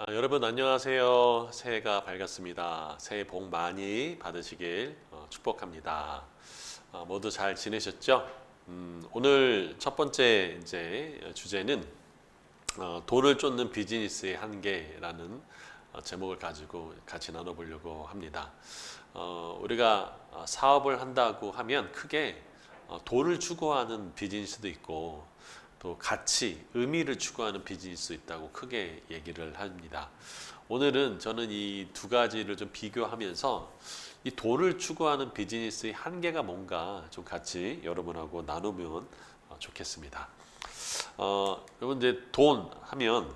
여러분 안녕하세요. 새해가 밝았습니다. 새해 복 많이 받으시길 축복합니다. 모두 잘 지내셨죠? 오늘 첫 번째 이제 주제는 돈을 쫓는 비즈니스의 한계라는 제목을 가지고 같이 나눠보려고 합니다. 우리가 사업을 한다고 하면 크게 돈을 추구하는 비즈니스도 있고 또 가치, 의미를 추구하는 비즈니스 있다고 크게 얘기를 합니다. 오늘은 저는 이 두 가지를 좀 비교하면서 이 돈을 추구하는 비즈니스의 한계가 뭔가 좀 같이 여러분하고 나누면 좋겠습니다. 여러분 이제 돈 하면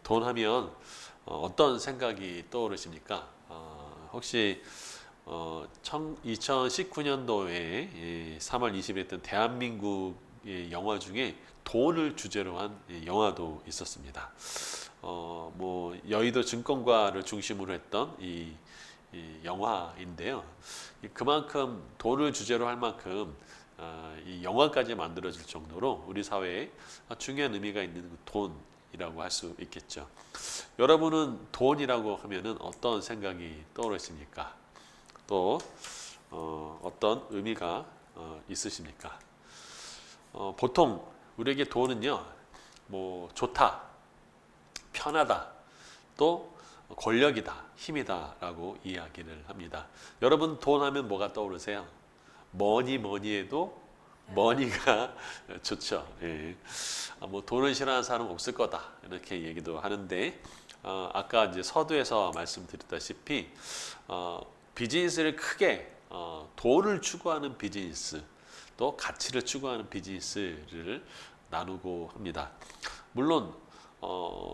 돈 하면 어떤 생각이 떠오르십니까? 혹시 2019년도에 3월 20일 했던 대한민국의 영화 중에 돈을 주제로 한 영화도 있었습니다. 뭐 여의도 증권가를 중심으로 했던 이 영화인데요. 그만큼 돈을 주제로 할 만큼 이 영화까지 만들어질 정도로 우리 사회에 중요한 의미가 있는 그 돈이라고 할 수 있겠죠. 여러분은 돈이라고 하면은 어떤 생각이 떠오르십니까? 또 어떤 의미가 있으십니까? 보통 우리에게 돈은요, 뭐 좋다, 편하다, 또 권력이다, 힘이다라고 이야기를 합니다. 여러분 돈 하면 뭐가 떠오르세요? 뭐니 해도 머니가 좋죠. 예. 뭐 돈을 싫어하는 사람 없을 거다 이렇게 얘기도 하는데 아까 이제 서두에서 말씀드렸다시피 비즈니스를 크게 돈을 추구하는 비즈니스 또 가치를 추구하는 비즈니스를 나누고 합니다. 물론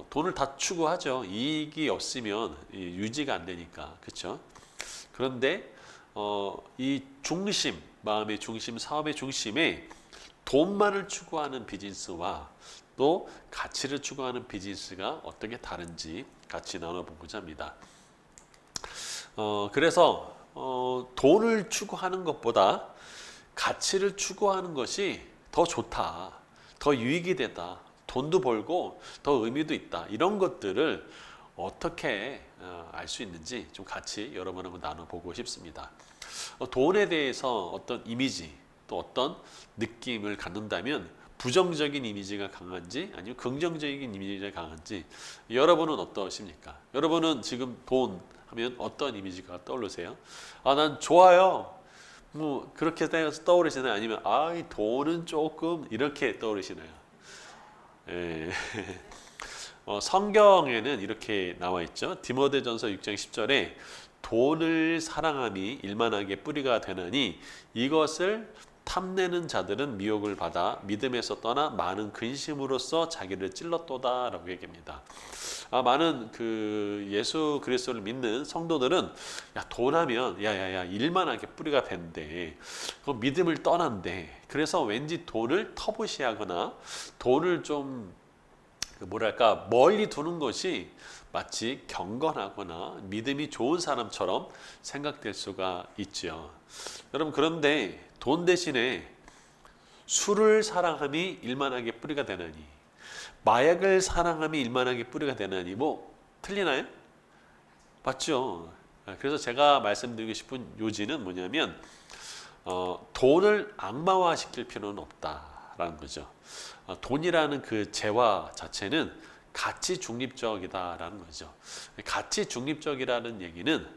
돈을 다 추구하죠. 이익이 없으면 유지가 안 되니까 그렇죠. 그런데 이 중심, 마음의 중심, 사업의 중심에 돈만을 추구하는 비즈니스와 또 가치를 추구하는 비즈니스가 어떻게 다른지 같이 나눠보고자 합니다. 그래서 돈을 추구하는 것보다 가치를 추구하는 것이 더 좋다, 더 유익이 되다, 돈도 벌고 더 의미도 있다. 이런 것들을 어떻게 알 수 있는지 좀 같이 여러분하고 나눠보고 싶습니다. 돈에 대해서 어떤 이미지 또 어떤 느낌을 갖는다면 부정적인 이미지가 강한지 아니면 긍정적인 이미지가 강한지 여러분은 어떠십니까? 여러분은 지금 돈 하면 어떤 이미지가 떠오르세요? 난 좋아요. 뭐 그렇게 떠오르시나요? 아니면 이 돈은 조금 이렇게 떠오르시나요? 예. 성경에는 이렇게 나와 있죠. 디모데전서 6장 10절에 돈을 사랑함이 일만하게 뿌리가 되나니 이것을 탐내는 자들은 미혹을 받아 믿음에서 떠나 많은 근심으로써 자기를 찔렀도다라고 얘기합니다. 많은 그 예수 그리스도를 믿는 성도들은 돈하면 야야야 일만하게 뿌리가 된대. 그 믿음을 떠난대. 그래서 왠지 돈을 터부시하거나 돈을 좀 뭐랄까 멀리 두는 것이 마치 경건하거나 믿음이 좋은 사람처럼 생각될 수가 있죠. 여러분 그런데 돈 대신에 술을 사랑함이 일만하게 뿌리가 되나니 마약을 사랑함이 일만하게 뿌리가 되나니 뭐 틀리나요? 맞죠? 그래서 제가 말씀드리고 싶은 요지는 뭐냐면 돈을 악마화시킬 필요는 없다라는 거죠. 돈이라는 그 재화 자체는 가치 중립적이다라는 거죠. 가치 중립적이라는 얘기는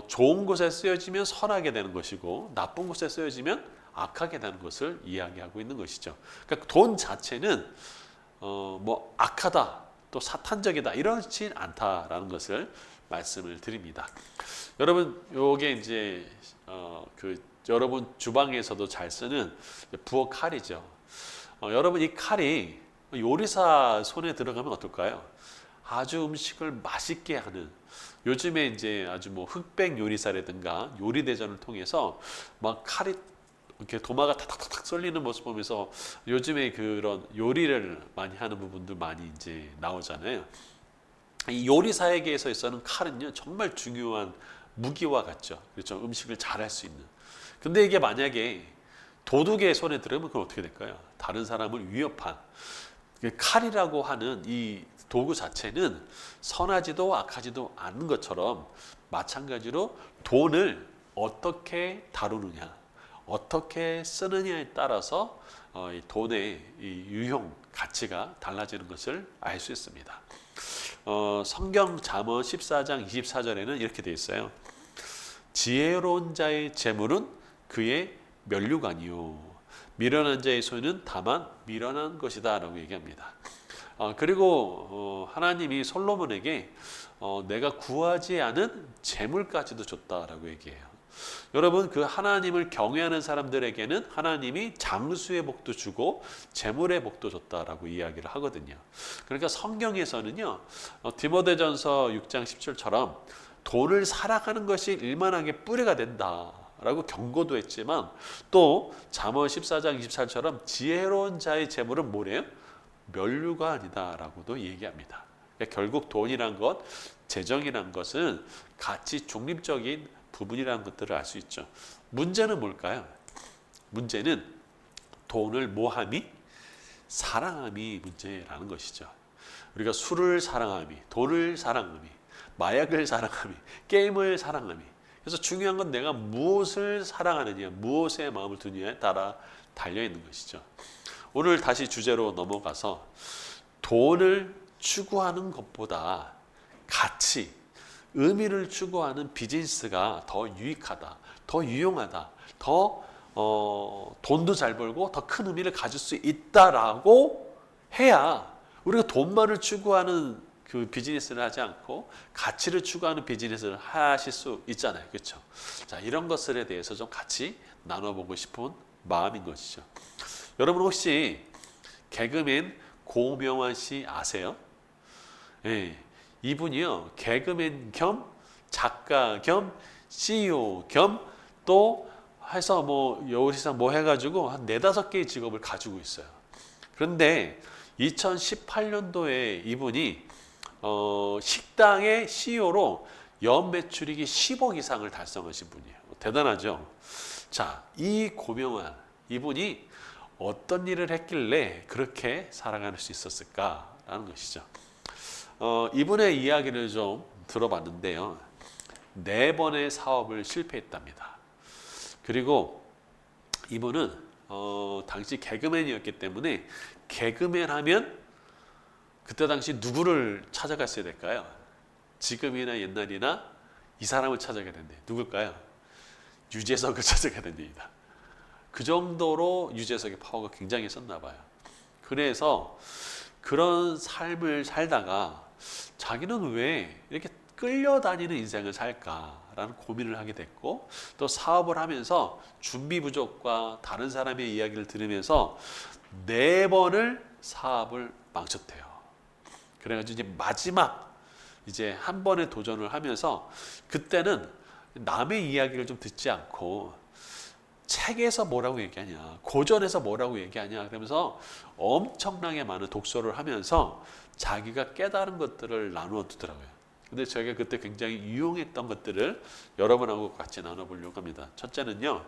좋은 곳에 쓰여지면 선하게 되는 것이고 나쁜 곳에 쓰여지면 악하게 되는 것을 이야기하고 있는 것이죠. 그러니까 돈 자체는 뭐 악하다 또 사탄적이다 이렇진 않다라는 것을 말씀을 드립니다. 여러분 요게 이제 그 여러분 주방에서도 잘 쓰는 부엌 칼이죠. 여러분 이 칼이 요리사 손에 들어가면 어떨까요? 아주 음식을 맛있게 하는 요즘에 이제 아주 뭐 흑백 요리사라든가 요리 대전을 통해서 막 칼이 이렇게 도마가 탁탁탁 썰리는 모습 보면서 요즘에 그런 요리를 많이 하는 부분들 많이 이제 나오잖아요. 이 요리사에게서 있어는 칼은요 정말 중요한 무기와 같죠. 그렇죠. 음식을 잘할 수 있는. 근데 이게 만약에 도둑의 손에 들으면 그건 어떻게 될까요? 다른 사람을 위협한 칼이라고 하는 이 도구 자체는 선하지도 악하지도 않은 것처럼 마찬가지로 돈을 어떻게 다루느냐, 어떻게 쓰느냐에 따라서 이 돈의 이 유형, 가치가 달라지는 것을 알 수 있습니다. 성경 잠언 14장 24절에는 이렇게 되어 있어요. 지혜로운 자의 재물은 그의 면류관이요 미련한 자의 소유는 다만 미련한 것이다 라고 얘기합니다. 그리고 하나님이 솔로몬에게 내가 구하지 않은 재물까지도 줬다라고 얘기해요. 여러분, 그 하나님을 경외하는 사람들에게는 하나님이 장수의 복도 주고 재물의 복도 줬다라고 이야기를 하거든요. 그러니까 성경에서는요, 디모데전서 6장 10절처럼 돈을 사랑하는 것이 일만하게 뿌리가 된다 라고 경고도 했지만, 또 잠언 14장 24절처럼 지혜로운 자의 재물은 뭐래요? 면류가 아니다 라고도 얘기합니다. 그러니까 결국 돈이란 것, 재정이란 것은 가치 중립적인 부분이라는 것들을 알 수 있죠. 문제는 뭘까요? 문제는 돈을 뭐함이? 사랑함이 문제라는 것이죠. 우리가 술을 사랑함이, 돈을 사랑함이, 마약을 사랑함이, 게임을 사랑함이. 그래서 중요한 건 내가 무엇을 사랑하느냐, 무엇에 마음을 두느냐에 따라 달려있는 것이죠. 오늘 다시 주제로 넘어가서 돈을 추구하는 것보다 가치, 의미를 추구하는 비즈니스가 더 유익하다, 더 유용하다, 더 돈도 잘 벌고 더 큰 의미를 가질 수 있다라고 해야 우리가 돈만을 추구하는 그 비즈니스를 하지 않고 가치를 추구하는 비즈니스를 하실 수 있잖아요. 그렇죠? 자, 이런 것들에 대해서 좀 같이 나눠보고 싶은 마음인 것이죠. 여러분 혹시 개그맨 고명환 씨 아세요? 예, 이분이요, 개그맨 겸 작가 겸 CEO 겸 또 해서 뭐 요리사 뭐 해가지고 한 4-5개의 직업을 가지고 있어요. 그런데 2018년도에 이분이 식당의 CEO로 연 매출익이 10억 이상을 달성하신 분이에요. 대단하죠? 자, 이 고명환 이분이 어떤 일을 했길래 그렇게 살아갈 수 있었을까라는 것이죠. 이분의 이야기를 좀 들어봤는데요. 4번의 사업을 실패했답니다. 그리고 이분은 당시 개그맨이었기 때문에 개그맨 하면 그때 당시 누구를 찾아갔어야 될까요? 지금이나 옛날이나 이 사람을 찾아가야 되는데 누굴까요? 유재석을 찾아가야 됩니다. 그 정도로 유재석의 파워가 굉장히 있었나 봐요. 그래서 그런 삶을 살다가 자기는 왜 이렇게 끌려다니는 인생을 살까라는 고민을 하게 됐고, 또 사업을 하면서 준비 부족과 다른 사람의 이야기를 들으면서 4번을 사업을 망쳤대요. 그래가지고 이제 마지막 이제 한 번의 도전을 하면서 그때는 남의 이야기를 좀 듣지 않고 책에서 뭐라고 얘기하냐, 고전에서 뭐라고 얘기하냐 그러면서 엄청나게 많은 독서를 하면서 자기가 깨달은 것들을 나누어 두더라고요. 근데 저희가 그때 굉장히 유용했던 것들을 여러분하고 같이 나눠보려고 합니다. 첫째는요,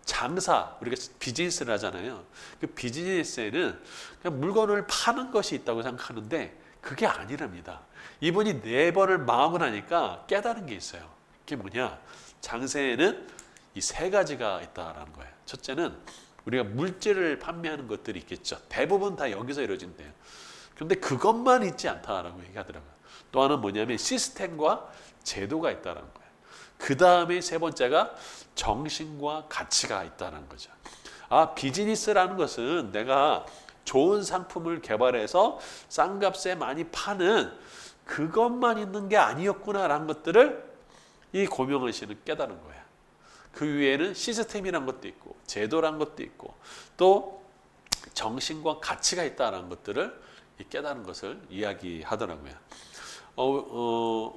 장사, 우리가 비즈니스를 하잖아요. 그 비즈니스에는 그냥 물건을 파는 것이 있다고 생각하는데 그게 아니랍니다. 이분이 4번을 마음을 하니까 깨달은 게 있어요. 그게 뭐냐? 장세에는 이 3가지가 있다라는 거예요. 첫째는 우리가 물질을 판매하는 것들이 있겠죠. 대부분 다 여기서 이루어진대요. 그런데 그것만 있지 않다라고 얘기하더라고요. 또 하나는 뭐냐면 시스템과 제도가 있다는 거예요. 그 다음에 3번째가 정신과 가치가 있다는 거죠. 아, 비즈니스라는 것은 내가 좋은 상품을 개발해서 싼 값에 많이 파는 그것만 있는 게 아니었구나라는 것들을 이 고명환 씨는 깨달은 거예요. 그 위에는 시스템이란 것도 있고 제도란 것도 있고 또 정신과 가치가 있다는 것들을 깨달은 것을 이야기하더라고요.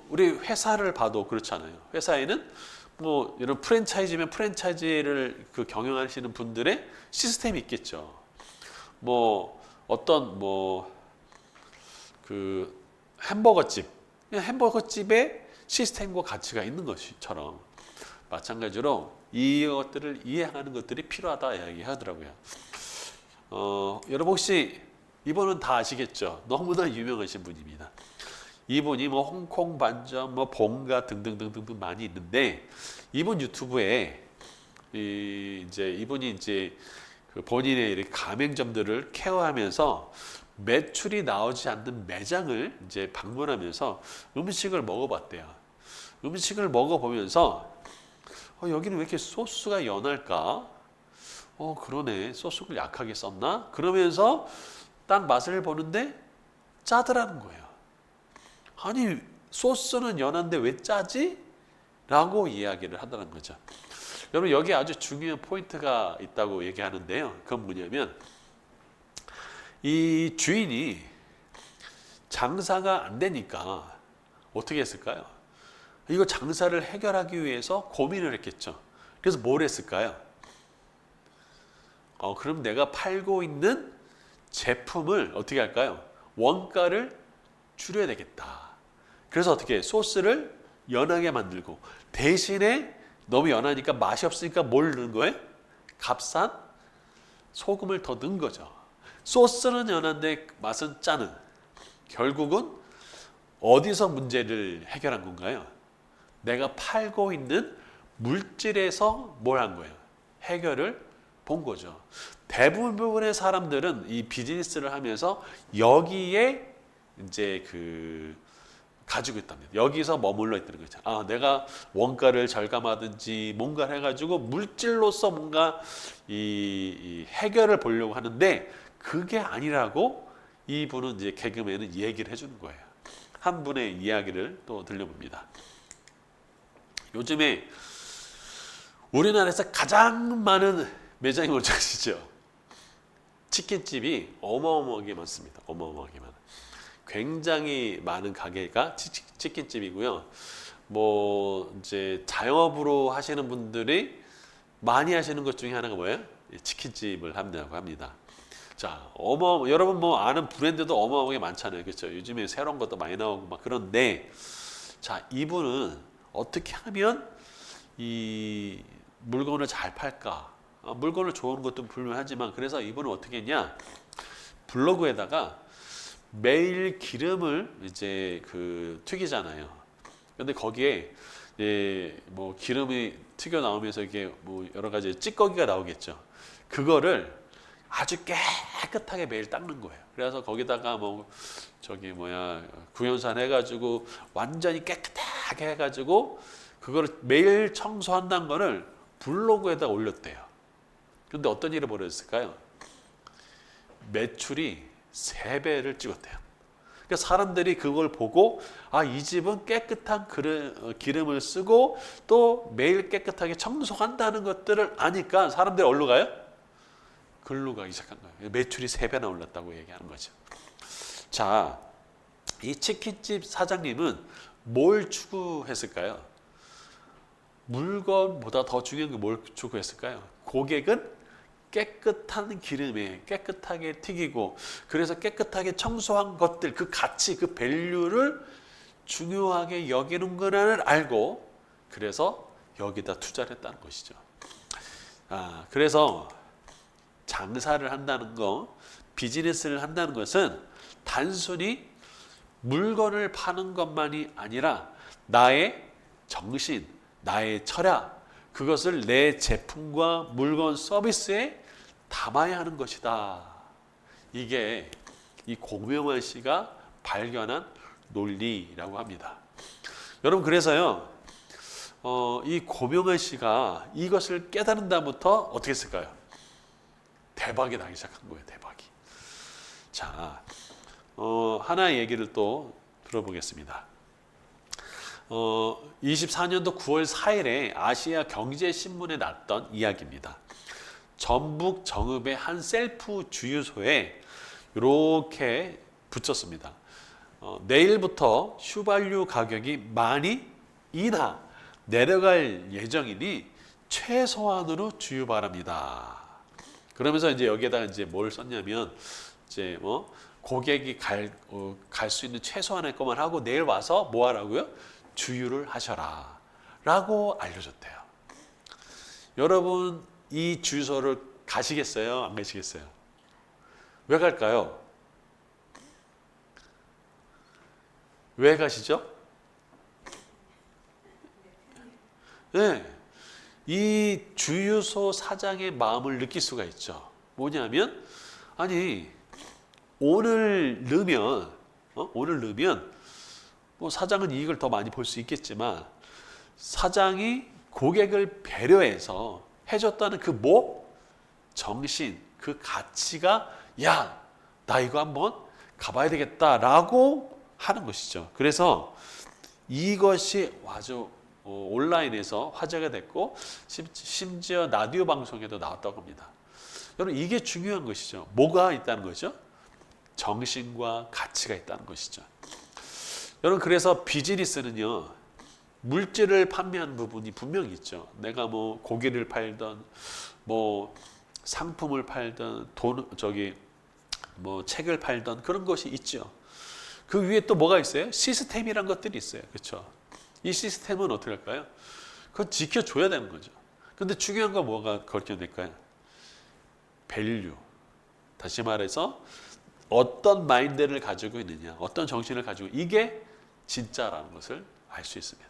우리 회사를 봐도 그렇잖아요. 회사에는 뭐 이런 프랜차이즈면 프랜차이즈를 그 경영하시는 분들의 시스템이 있겠죠. 뭐 어떤 뭐 그 햄버거집의 시스템과 가치가 있는 것처럼 마찬가지로 이것들을 이해하는 것들이 필요하다 이야기하더라고요. 여러분 혹시 이분은 다 아시겠죠? 너무나 유명하신 분입니다. 이분이 뭐 홍콩 반점, 뭐 봉가 등등등등 많이 있는데 이분 유튜브에 이분이 이제 그 본인의 이렇게 가맹점들을 케어하면서 매출이 나오지 않는 매장을 이제 방문하면서 음식을 먹어봤대요. 음식을 먹어보면서 여기는 왜 이렇게 소스가 연할까? 그러네. 소스를 약하게 썼나? 그러면서 딱 맛을 보는데 짜더라는 거예요. 아니 소스는 연한데 왜 짜지? 라고 이야기를 하더라는 거죠. 여러분 여기 아주 중요한 포인트가 있다고 얘기하는데요. 그건 뭐냐면 이 주인이 장사가 안 되니까 어떻게 했을까요? 이거 장사를 해결하기 위해서 고민을 했겠죠. 그래서 뭘 했을까요? 그럼 내가 팔고 있는 제품을 어떻게 할까요? 원가를 줄여야 되겠다. 그래서 어떻게 소스를 연하게 만들고 대신에 너무 연하니까 맛이 없으니까 뭘 넣은 거예요? 값싼 소금을 더 넣은 거죠. 소스는 연한데 맛은 짜는. 결국은 어디서 문제를 해결한 건가요? 내가 팔고 있는 물질에서 뭘 한 거예요? 해결을 본 거죠. 대부분의 사람들은 이 비즈니스를 하면서 여기에 이제 가지고 있답니다. 여기서 머물러 있다는 거죠. 내가 원가를 절감하든지 뭔가를 해가지고 물질로서 뭔가 이 해결을 보려고 하는데 그게 아니라고 이분은 이제 개그맨은 얘기를 해주는 거예요. 한 분의 이야기를 또 들려봅니다. 요즘에 우리나라에서 가장 많은 매장이 뭔지 아시죠? 치킨집이 어마어마하게 많습니다. 어마어마하게 많아요. 굉장히 많은 가게가 치킨집이고요. 뭐 이제 자영업으로 하시는 분들이 많이 하시는 것 중에 하나가 뭐예요? 치킨집을 한다고 합니다. 자, 여러분 뭐 아는 브랜드도 어마어마하게 많잖아요. 그렇죠? 요즘에 새로운 것도 많이 나오고 막 그런데 자, 이분은 어떻게 하면 이 물건을 잘 팔까? 물건을 좋은 것도 분명하지만 그래서 이분은 어떻게 했냐? 블로그에다가 매일 기름을 이제 튀기잖아요. 근데 거기에 뭐 기름이 튀겨 나오면서 이게 뭐 여러 가지 찌꺼기가 나오겠죠. 그거를 아주 깨끗하게 매일 닦는 거예요. 그래서 거기다가 뭐 구연산 해가지고 완전히 깨끗하게 해가지고 그거를 매일 청소한다는 거를 블로그에다 올렸대요. 근데 어떤 일이 벌어졌을까요? 매출이 3배를 찍었대요. 그러니까 사람들이 그걸 보고 이 집은 깨끗한 기름을 쓰고 또 매일 깨끗하게 청소한다는 것들을 아니까 사람들이 어디로 가요? 글로 가기 시작한 거예요. 매출이 3배나 올랐다고 얘기하는 거죠. 자, 이 치킨집 사장님은 뭘 추구했을까요? 물건보다 더 중요한 게 뭘 추구했을까요? 고객은 깨끗한 기름에 깨끗하게 튀기고 그래서 깨끗하게 청소한 것들 그 가치 그 밸류를 중요하게 여기는 거를 알고 그래서 여기다 투자를 했다는 것이죠. 그래서 장사를 한다는 거 비즈니스를 한다는 것은 단순히 물건을 파는 것만이 아니라 나의 정신 나의 철학 그것을 내 제품과 물건 서비스에 담아야 하는 것이다. 이게 이 고명환 씨가 발견한 논리라고 합니다. 여러분 그래서요 이 고명환 씨가 이것을 깨달은 다음부터 어떻게 했을까요? 대박이 나기 시작한 거예요. 대박이. 자, 하나의 얘기를 또 들어보겠습니다. 24년도 9월 4일에 아시아 경제신문에 났던 이야기입니다. 전북 정읍의 한 셀프 주유소에 이렇게 붙였습니다. 내일부터 휘발유 가격이 많이 인하 내려갈 예정이니 최소한으로 주유 바랍니다. 그러면서 이제 여기에다가 이제 뭘 썼냐면 이제 고객이 갈 수 있는 최소한의 것만 하고 내일 와서 뭐 하라고요? 주유를 하셔라 라고 알려줬대요. 여러분 이 주유소를 가시겠어요? 안 가시겠어요? 왜 갈까요? 왜 가시죠? 네. 이 주유소 사장의 마음을 느낄 수가 있죠. 뭐냐면 아니 오늘 넣으면 뭐 사장은 이익을 더 많이 볼 수 있겠지만 사장이 고객을 배려해서 해줬다는 그 정신, 그 가치가 야, 나 이거 한번 가봐야 되겠다라고 하는 것이죠. 그래서 이것이 아주 온라인에서 화제가 됐고 심지어 라디오 방송에도 나왔다고 합니다. 여러분 이게 중요한 것이죠. 뭐가 있다는 거죠? 정신과 가치가 있다는 것이죠. 여러분 그래서 비즈니스는요. 물질을 판매하는 부분이 분명히 있죠. 내가 뭐 고기를 팔던 뭐 상품을 팔던 뭐 책을 팔던 그런 것이 있죠. 그 위에 또 뭐가 있어요? 시스템이란 것들이 있어요. 그렇죠? 이 시스템은 어떻게 할까요? 그건 지켜줘야 되는 거죠. 근데 중요한 건 뭐가 걸쳐낼까요? 밸류. 다시 말해서 어떤 마인드를 가지고 있느냐, 어떤 정신을 가지고 이게 진짜라는 것을 알 수 있습니다.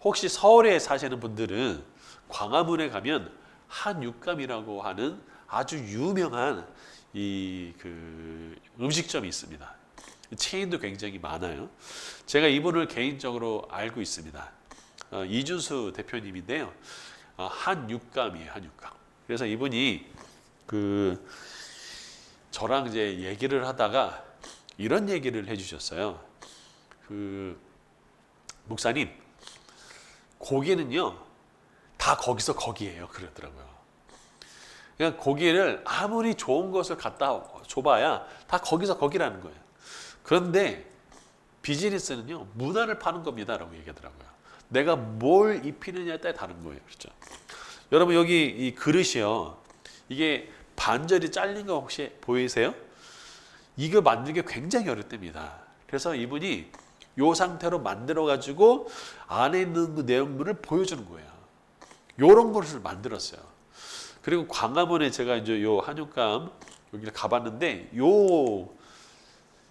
혹시 서울에 사시는 분들은 광화문에 가면 한육감이라고 하는 아주 유명한 그 음식점이 있습니다. 체인도 굉장히 많아요. 제가 이분을 개인적으로 알고 있습니다. 이준수 대표님인데요. 한육감이에요, 한육감. 그래서 이분이 저랑 이제 얘기를 하다가 이런 얘기를 해주셨어요. 목사님, 고기는요 다 거기서 거기예요. 그러더라고요. 그러니까 고기를 아무리 좋은 것을 갖다 줘봐야 다 거기서 거기라는 거예요. 그런데 비즈니스는요 문화를 파는 겁니다라고 얘기하더라고요. 내가 뭘 입히느냐에 따라 다른 거예요. 그렇죠? 여러분 여기 이 그릇이요. 이게 반절이 잘린 거 혹시 보이세요? 이거 만들기 굉장히 어렵답니다. 그래서 이분이 요 상태로 만들어 가지고 안에 있는 그 내용물을 보여주는 거예요. 요런 것을 만들었어요. 그리고 광화문에 제가 이제 요 한육감 여기를 가봤는데 요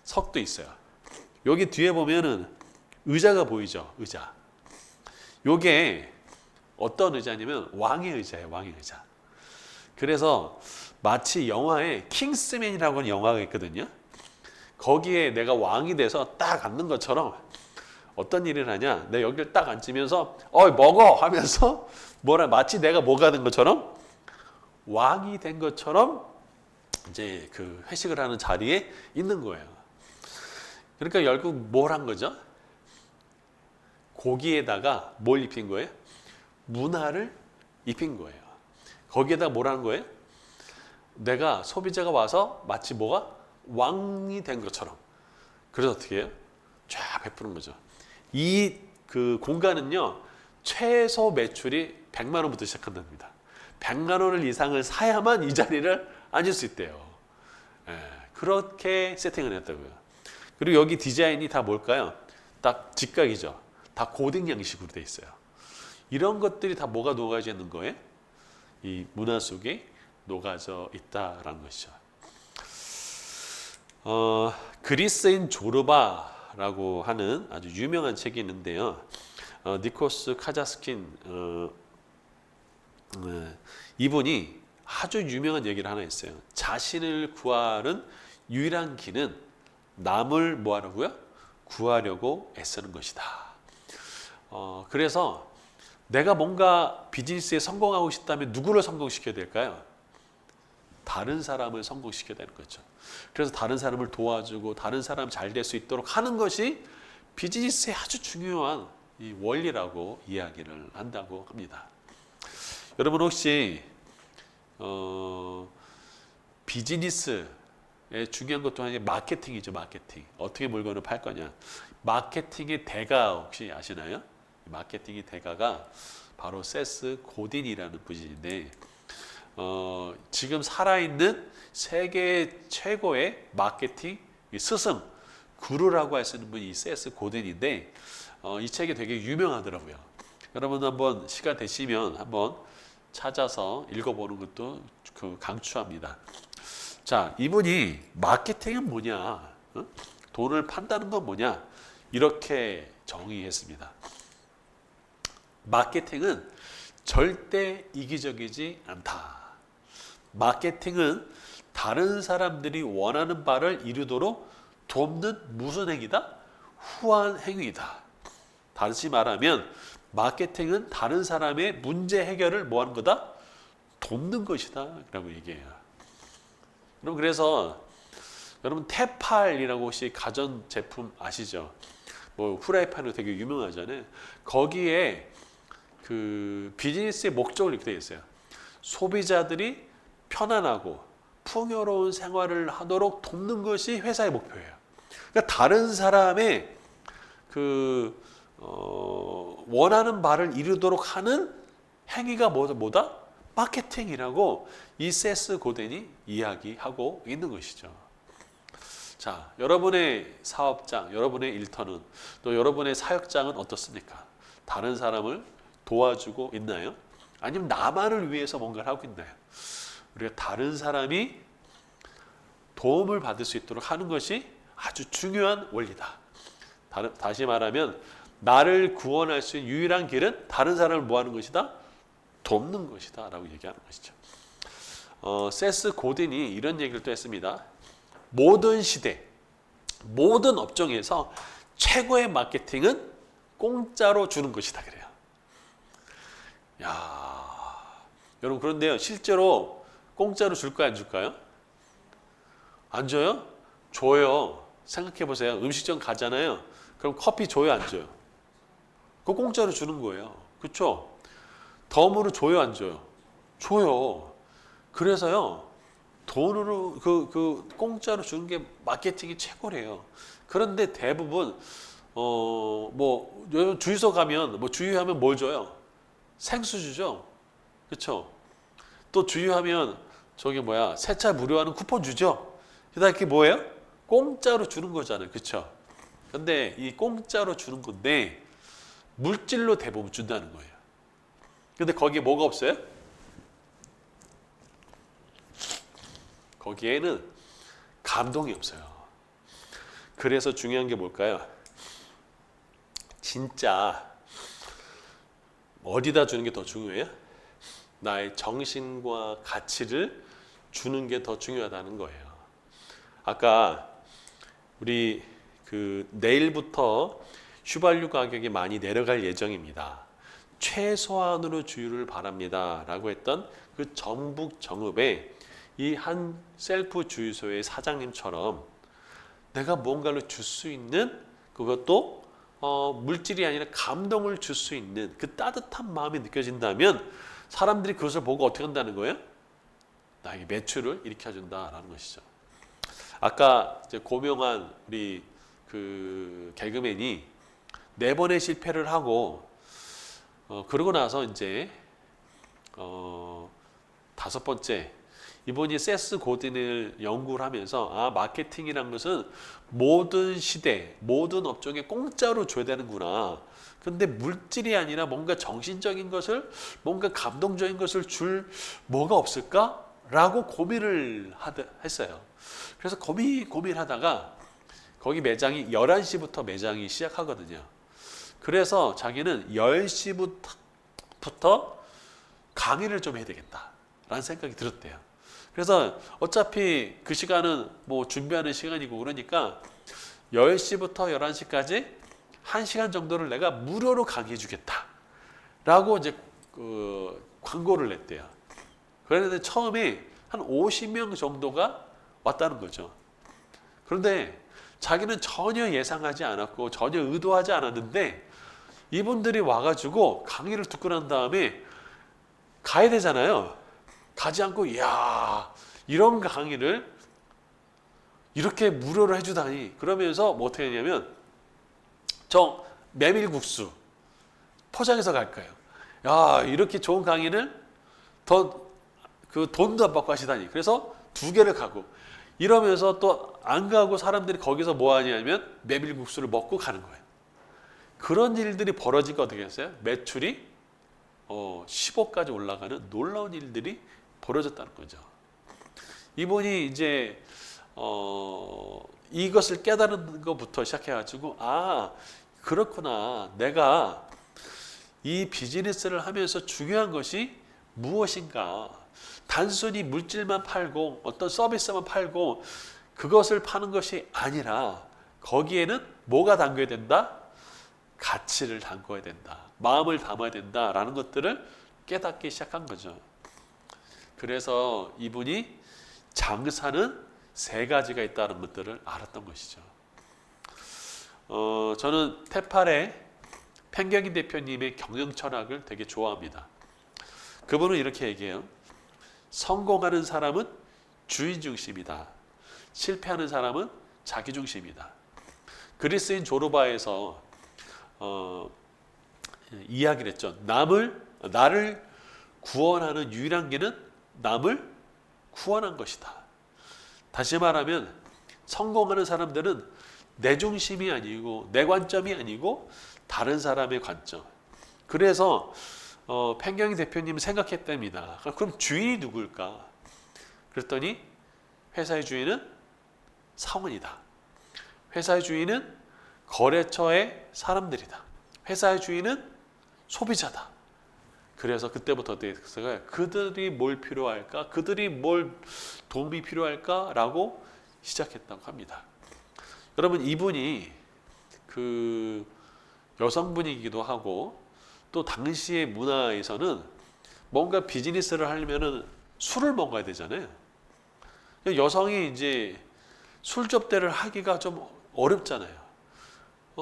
석도 있어요. 여기 뒤에 보면은 의자가 보이죠? 의자. 요게 어떤 의자냐면 왕의 의자예요. 왕의 의자. 그래서 마치 영화에 킹스맨이라고 하는 영화가 있거든요. 거기에 내가 왕이 돼서 딱 앉는 것처럼 어떤 일을 하냐? 내가 여기를 딱 앉으면서 먹어 하면서 마치 내가 뭐가 된 것처럼 왕이 된 것처럼 이제 그 회식을 하는 자리에 있는 거예요. 그러니까 결국 뭘 한 거죠? 고기에다가 뭘 입힌 거예요? 문화를 입힌 거예요. 거기에다 뭘 하는 거예요? 내가 소비자가 와서 마치 뭐가 왕이 된 것처럼. 그래서 어떻게 해요? 쫙 베푸는 거죠. 이 그 공간은요 최소 매출이 100만 원부터 시작한답니다. 100만 원을 이상을 사야만 이 자리를 앉을 수 있대요. 그렇게 세팅을 했다고요. 그리고 여기 디자인이 다 뭘까요? 딱 직각이죠. 다 고딕 양식으로 돼 있어요. 이런 것들이 다 뭐가 녹아져 있는 거예요? 이 문화 속에 녹아져 있다라는 것이죠. 그리스인 조르바라고 하는 아주 유명한 책이 있는데요. 니코스 카자스킨 이분이 아주 유명한 얘기를 하나 했어요. 자신을 구하는 유일한 길은 남을 뭐 하려고요? 구하려고 애쓰는 것이다. 그래서 내가 뭔가 비즈니스에 성공하고 싶다면 누구를 성공시켜야 될까요? 다른 사람을 성공시켜야 되는 거죠. 그래서 다른 사람을 도와주고 다른 사람 잘 될 수 있도록 하는 것이 비즈니스의 아주 중요한 이 원리라고 이야기를 한다고 합니다. 여러분 혹시 비즈니스의 중요한 것 중에 마케팅이죠. 마케팅. 어떻게 물건을 팔 거냐. 마케팅의 대가 혹시 아시나요? 마케팅의 대가가 바로 세스 고딘이라는 분인데 지금 살아있는 세계 최고의 마케팅 스승 구루라고 할 수 있는 분이 세스 고딘인데 이 책이 되게 유명하더라고요. 여러분 한번 시간 되시면 한번 찾아서 읽어보는 것도 강추합니다. 자, 이분이 마케팅은 뭐냐, 돈을 판다는 건 뭐냐, 이렇게 정의했습니다. 마케팅은 절대 이기적이지 않다. 마케팅은 다른 사람들이 원하는 바를 이루도록 돕는 무슨 행위다? 후한 행위다. 다시 말하면 마케팅은 다른 사람의 문제 해결을 뭐 하는 거다? 돕는 것이다 라고 얘기해요. 그럼 그래서 여러분 테팔이라고 혹시 가전제품 아시죠? 뭐 후라이팬으로 되게 유명하잖아요. 거기에 그 비즈니스의 목적을 이렇게 되어 있어요. 소비자들이 편안하고 풍요로운 생활을 하도록 돕는 것이 회사의 목표예요. 그러니까 다른 사람의 원하는 바를 이루도록 하는 행위가 뭐다? 마케팅이라고 이 세스 고덴이 이야기하고 있는 것이죠. 자, 여러분의 사업장, 여러분의 일터는, 또 여러분의 사역장은 어떻습니까? 다른 사람을 도와주고 있나요? 아니면 나만을 위해서 뭔가를 하고 있나요? 우리가 다른 사람이 도움을 받을 수 있도록 하는 것이 아주 중요한 원리다. 다시 말하면 나를 구원할 수 있는 유일한 길은 다른 사람을 뭐 하는 것이다? 돕는 것이다 라고 얘기하는 것이죠. 세스 고딘이 이런 얘기를 또 했습니다. 모든 시대, 모든 업종에서 최고의 마케팅은 공짜로 주는 것이다 그래요. 야, 여러분 그런데요, 실제로 공짜로 줄까요, 안 줄까요? 안 줘요? 줘요. 생각해 보세요. 음식점 가잖아요. 그럼 커피 줘요, 안 줘요? 그거 공짜로 주는 거예요. 그렇죠? 덤으로 줘요, 안 줘요? 줘요. 그래서요, 돈으로 공짜로 주는 게 마케팅이 최고래요. 그런데 대부분 뭐 주유소 가면 뭐 주유하면 뭘 줘요? 생수 주죠. 그렇죠? 또 주유하면 저기 뭐야, 세차 무료하는 쿠폰 주죠. 그다음에 그게 뭐예요? 공짜로 주는 거잖아요. 그렇죠? 근데 이 공짜로 주는 건데 물질로 대부분 준다는 거예요. 근데 거기에 뭐가 없어요? 거기에는 감동이 없어요. 그래서 중요한 게 뭘까요? 진짜 어디다 주는 게 더 중요해요? 나의 정신과 가치를 주는 게 더 중요하다는 거예요. 아까 우리 내일부터 휘발유 가격이 많이 내려갈 예정입니다. 최소한으로 주유를 바랍니다 라고 했던 그 전북 정읍에 이 한 셀프 주유소의 사장님처럼 내가 뭔가를 줄 수 있는, 그것도 물질이 아니라 감동을 줄 수 있는 그 따뜻한 마음이 느껴진다면 사람들이 그것을 보고 어떻게 한다는 거예요? 나에게 매출을 일으켜준다라는 것이죠. 아까 이제 고명한 우리 개그맨이 4번의 실패를 하고 그러고 나서 이제 5번째, 이분이 세스 고딘을 연구를 하면서 마케팅이란 것은 모든 시대, 모든 업종에 공짜로 줘야 되는구나. 근데 물질이 아니라 뭔가 정신적인 것을, 뭔가 감동적인 것을 줄 뭐가 없을까? 라고 고민을 했어요. 그래서 고민하다가 거기 매장이 11시부터 매장이 시작하거든요. 그래서 자기는 10시부터 강의를 좀 해야 되겠다라는 생각이 들었대요. 그래서 어차피 그 시간은 뭐 준비하는 시간이고 그러니까 10시부터 11시까지 1시간 정도를 내가 무료로 강의해 주겠다 라고 이제 광고를 냈대요. 그런데 처음에 한 50명 정도가 왔다는 거죠. 그런데 자기는 전혀 예상하지 않았고 전혀 의도하지 않았는데 이분들이 와가지고 강의를 듣고 난 다음에 가야 되잖아요. 가지 않고 이야, 이런 강의를 이렇게 무료로 해주다니. 그러면서 뭐 어떻게 했냐면 저 메밀국수 포장해서 갈까요? 야, 이렇게 좋은 강의를 돈도 안 받고 하시다니. 그래서 2개를 가고 이러면서 또 안 가고 사람들이 거기서 뭐 하냐면 메밀국수를 먹고 가는 거예요. 그런 일들이 벌어지니까 어떻게 했어요? 매출이 15까지 올라가는 놀라운 일들이 벌어졌다는 거죠. 이분이 이제 이것을 깨달은 것부터 시작해가지고 그렇구나. 내가 이 비즈니스를 하면서 중요한 것이 무엇인가? 단순히 물질만 팔고 어떤 서비스만 팔고 그것을 파는 것이 아니라 거기에는 뭐가 담겨야 된다? 가치를 담궈야 된다. 마음을 담아야 된다라는 것들을 깨닫기 시작한 거죠. 그래서 이분이 장사는 세 가지가 있다는 것들을 알았던 것이죠. 저는 테팔의 팽경인 대표님의 경영 철학을 되게 좋아합니다. 그분은 이렇게 얘기해요. 성공하는 사람은 주인 중심이다. 실패하는 사람은 자기 중심이다. 그리스인 조르바에서 이야기를 했죠. 나를 구원하는 유일한 길은 남을 구원한 것이다. 다시 말하면 성공하는 사람들은 내 중심이 아니고 내 관점이 아니고 다른 사람의 관점. 그래서 팽경이 대표님은 생각했답니다. 그럼 주인이 누굴까? 그랬더니 회사의 주인은 사원이다. 회사의 주인은 거래처의 사람들이다. 회사의 주인은 소비자다. 그래서 그때부터 어떻게 됐어요? 그들이 뭘 필요할까? 그들이 뭘 도움이 필요할까? 라고 시작했다고 합니다. 여러분, 이분이 그 여성분이기도 하고 또 당시의 문화에서는 뭔가 비즈니스를 하려면은 술을 먹어야 되잖아요. 여성이 이제 술 접대를 하기가 좀 어렵잖아요.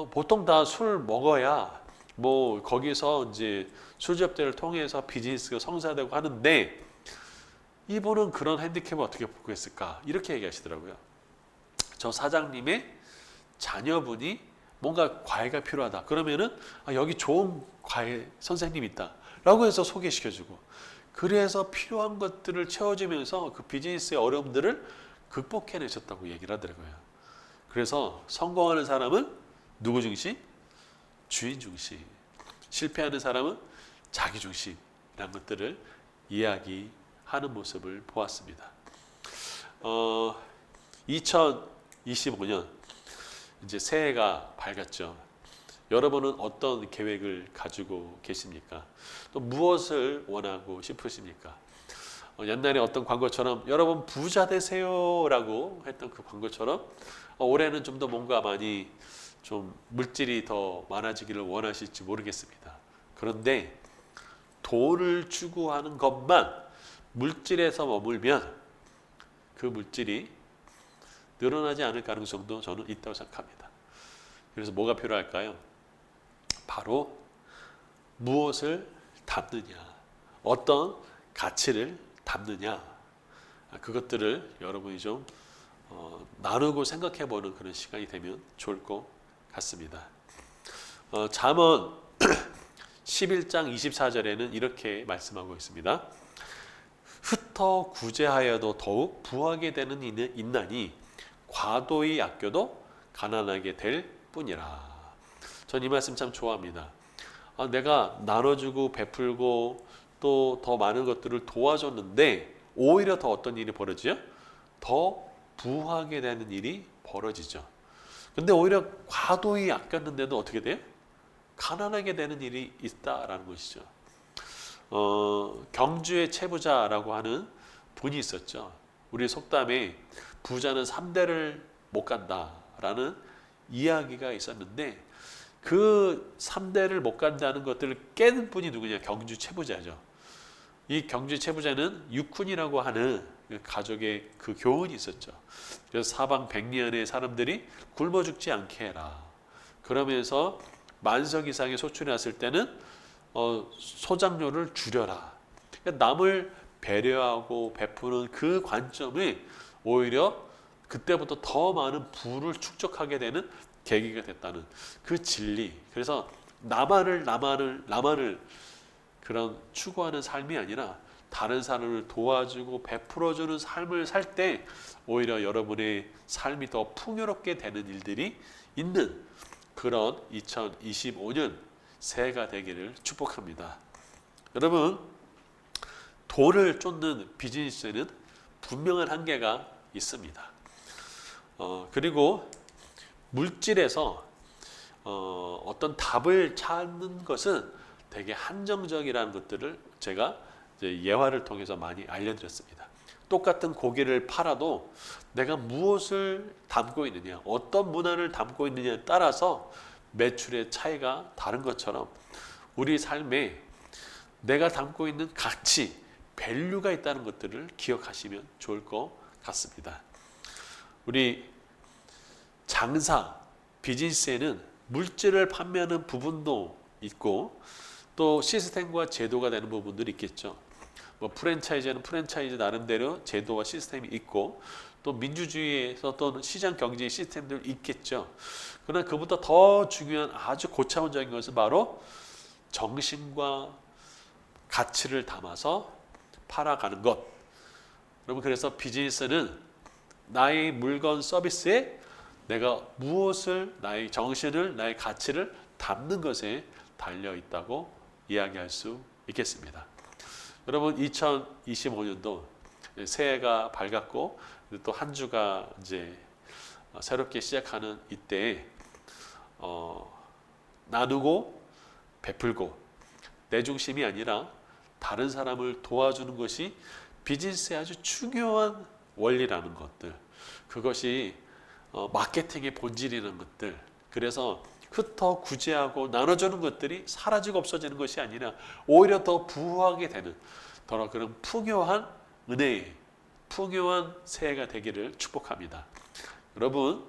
보통 다 술 먹어야 뭐 거기서 이제 술 접대를 통해서 비즈니스가 성사되고 하는데 이분은 그런 핸디캡을 어떻게 보고 있을까? 이렇게 얘기하시더라고요. 저 사장님의 자녀분이 뭔가 과외가 필요하다. 그러면은 여기 좋은 과외 선생님이 있다. 라고 해서 소개시켜주고 그래서 필요한 것들을 채워주면서 그 비즈니스의 어려움들을 극복해내셨다고 얘기를 하더라고요. 그래서 성공하는 사람은 누구 중심? 주인 중심. 실패하는 사람은 자기 중심이라는 것들을 이야기하는 모습을 보았습니다. 2025년 이제 새해가 밝았죠. 여러분은 어떤 계획을 가지고 계십니까? 또 무엇을 원하고 싶으십니까? 옛날에 어떤 광고처럼 여러분 부자 되세요라고 했던 그 광고처럼 올해는 좀 더 뭔가 많이 좀 물질이 더 많아지기를 원하실지 모르겠습니다. 그런데 돈을 추구하는 것만 물질에서 머물면 그 물질이 늘어나지 않을 가능성도 저는 있다고 생각합니다. 그래서 뭐가 필요할까요? 바로 무엇을 담느냐, 어떤 가치를 담느냐, 그것들을 여러분이 좀 나누고 생각해보는 그런 시간이 되면 좋을 것 같습니다. 잠언 11장 24절에는 이렇게 말씀하고 있습니다. 흩어 구제하여도 더욱 부하게 되는 이는 있나니 과도히 아껴도 가난하게 될 뿐이라. 전 이 말씀 참 좋아합니다. 내가 나눠주고 베풀고 또 더 많은 것들을 도와줬는데 오히려 더 어떤 일이 벌어지죠? 더 부하게 되는 일이 벌어지죠. 근데 오히려 과도히 아꼈는데도 어떻게 돼요? 가난하게 되는 일이 있다라는 것이죠. 경주의 채부자라고 하는 분이 있었죠. 우리 속담에 부자는 3대를 못 간다라는 이야기가 있었는데 그 3대를 못 간다는 것들을 깨는 분이 누구냐? 경주 채부자죠. 이 경주 채부자는 육훈이라고 하는 가족의 그 교훈이 있었죠. 그래서 사방 백리안의 사람들이 굶어 죽지 않게 해라. 그러면서 만석 이상의 소출이 났을 때는 소장료를 줄여라. 그러니까 남을 배려하고 베푸는 그 관점이 오히려 그때부터 더 많은 부를 축적하게 되는 계기가 됐다는 그 진리. 그래서 나만을 그런 추구하는 삶이 아니라 다른 사람을 도와주고 베풀어주는 삶을 살 때 오히려 여러분의 삶이 더 풍요롭게 되는 일들이 있는 그런 2025년 새해가 되기를 축복합니다. 여러분, 돈을 쫓는 비즈니스에는 분명한 한계가 있습니다. 그리고 물질에서 어떤 답을 찾는 것은 되게 한정적이라는 것들을 제가 이제 예화를 통해서 많이 알려드렸습니다. 똑같은 고기를 팔아도 내가 무엇을 담고 있느냐, 어떤 문화를 담고 있느냐에 따라서 매출의 차이가 다른 것처럼 우리 삶에 내가 담고 있는 가치, 밸류가 있다는 것들을 기억하시면 좋을 것 같습니다. 우리 장사, 비즈니스에는 물질을 판매하는 부분도 있고 또 시스템과 제도가 되는 부분들이 있겠죠. 뭐 프랜차이즈는 프랜차이즈 나름대로 제도와 시스템이 있고 또 민주주의에서 또는 시장 경제의 시스템들 있겠죠. 그러나 그보다 더 중요한 아주 고차원적인 것은 바로 정신과 가치를 담아서 팔아가는 것. 여러분, 그래서 비즈니스는 나의 물건 서비스에 내가 무엇을, 나의 정신을, 나의 가치를 담는 것에 달려 있다고 이야기할 수 있겠습니다. 여러분, 2025년도 새해가 밝았고 또 한 주가 이제 새롭게 시작하는 이때에 나누고 베풀고 내 중심이 아니라 다른 사람을 도와주는 것이 비즈니스의 아주 중요한 원리라는 것들, 그것이 마케팅의 본질이라는 것들, 그래서 흩어 구제하고 나눠주는 것들이 사라지고 없어지는 것이 아니라 오히려 더 부유하게 되는 그런 풍요한 은혜의 풍요한 새해가 되기를 축복합니다. 여러분,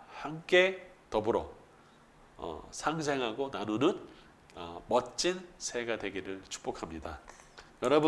함께 더불어 상생하고 나누는 멋진 새해가 되기를 축복합니다. 여러분,